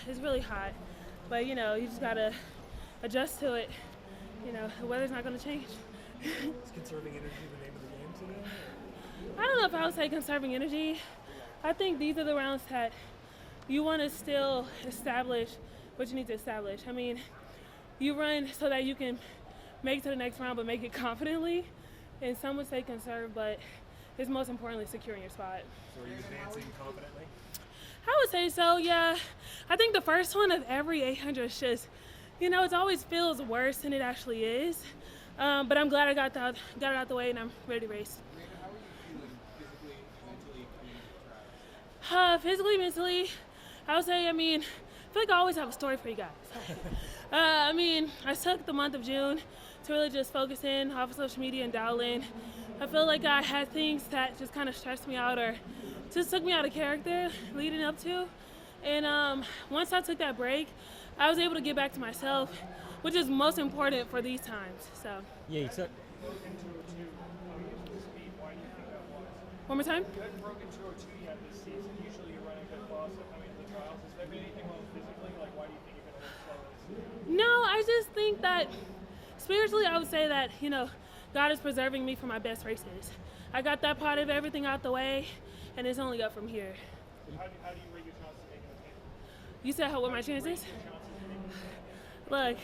it's really hot, but you just gotta adjust to it. The weather's not gonna change. Is conserving energy the name of the game today? I don't know if I would say conserving energy. I think these are the rounds that you want to still establish what you need to establish. I mean, you run so that you can make it to the next round, but make it confidently. And some would say conserve, but it's most importantly securing your spot. So are you advancing confidently? I would say so, yeah. I think the first one of every 800 is just, it always feels worse than it actually is. But I'm glad I got it out the way, and I'm ready to race. How are you feeling physically, mentally, coming into the trial? Physically, mentally, I would say, I feel like I always have a story for you guys. I took the month of June to really just focus in off of social media and dial in. I feel like I had things that just kind of stressed me out or just took me out of character leading up to. And once I took that break, I was able to get back to myself, which is most important for these times. So. Yeah, you took. One more time? You hadn't broken 202 yet this season. Usually you run a good fast coming into the trials. Has there been anything wrong physically? Like, why do you think you're going to look slower this season? No, I just think that spiritually I would say that, God is preserving me for my best races. I got that part of everything out the way, and it's only up from here. How do you rate your chances of making the team? You said what my chances? Look,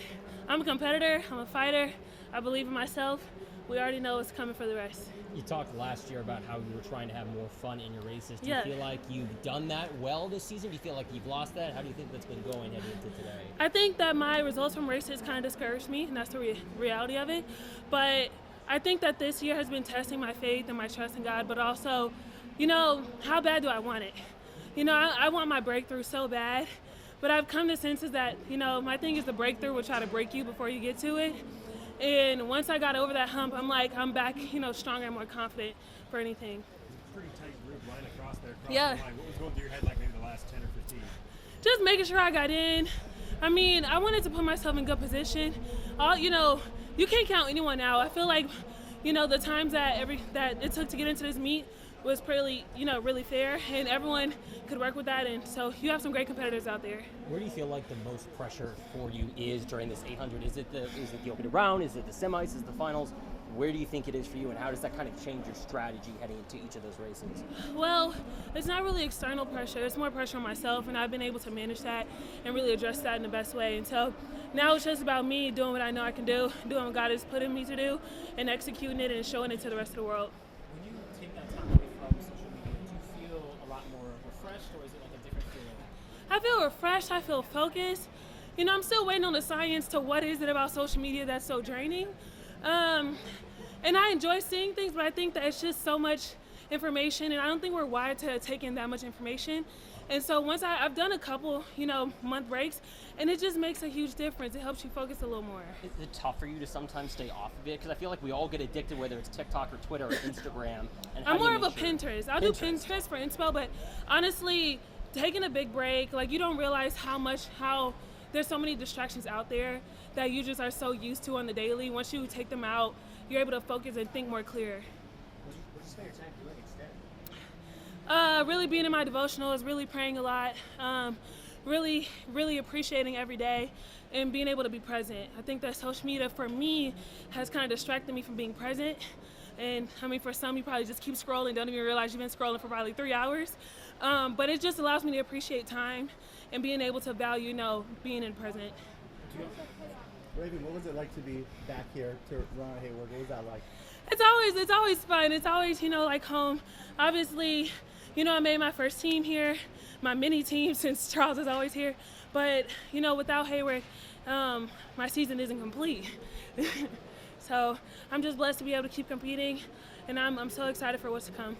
I'm a competitor, I'm a fighter, I believe in myself. We already know what's coming for the rest. You talked last year about how you were trying to have more fun in your races. Do Yeah. you feel like you've done that well this season? Do you feel like you've lost that? How do you think that's been going heading into today? I think that my results from races kind of discouraged me, and that's the reality of it. But I think that this year has been testing my faith and my trust in God, but also, how bad do I want it? I want my breakthrough so bad, but I've come to senses that, my thing is the breakthrough will try to break you before you get to it. And once I got over that hump, I'm back, stronger and more confident for anything. It's a pretty tight group line across there. Yeah. The line. What was going through your head like maybe the last 10 or 15? Just making sure I got in. I wanted to put myself in good position. You can't count anyone out. I feel like, the times that it took to get into this meet was pretty, really fair, and everyone could work with that. And so you have some great competitors out there. Where do you feel like the most pressure for you is during this 800? Is it the opening round? Is it the semis? Is it the finals? Where do you think it is for you, and how does that kind of change your strategy heading into each of those races? Well, it's not really external pressure. It's more pressure on myself, and I've been able to manage that and really address that in the best way. And so now it's just about me doing what I know I can do, doing what God has put in me to do, and executing it and showing it to the rest of the world. When you take that time away from social media, do you feel a lot more refreshed, or is it like a different feeling? I feel refreshed. I feel focused. I'm still waiting on the science to what is it about social media that's so draining. And I enjoy seeing things, but I think that it's just so much information, and I don't think we're wired to take in that much information. And so once I've done a couple, month breaks, and it just makes a huge difference. It helps you focus a little more. Is it tough for you to sometimes stay off of it? Because I feel like we all get addicted, whether it's TikTok or Twitter or Instagram. And I'm more of a Pinterest. I'll do Pinterest for inspo, but honestly, taking a big break, like you don't realize how there's so many distractions out there that you just are so used to on the daily. Once you take them out, you're able to focus and think more clear. What do you spend your time doing instead? Really being in my devotionals, really praying a lot, really, really appreciating every day and being able to be present. I think that social media for me has kind of distracted me from being present. And for some, you probably just keep scrolling, don't even realize you've been scrolling for probably 3 hours. But it just allows me to appreciate time and being able to value, being in present. Raevyn, what was it like to be back here to run at Hayward? What was that like? It's always fun. It's always, like home. Obviously, I made my first team here, my mini team since Charles is always here. But, without Hayward, my season isn't complete. So I'm just blessed to be able to keep competing, and I'm so excited for what's to come.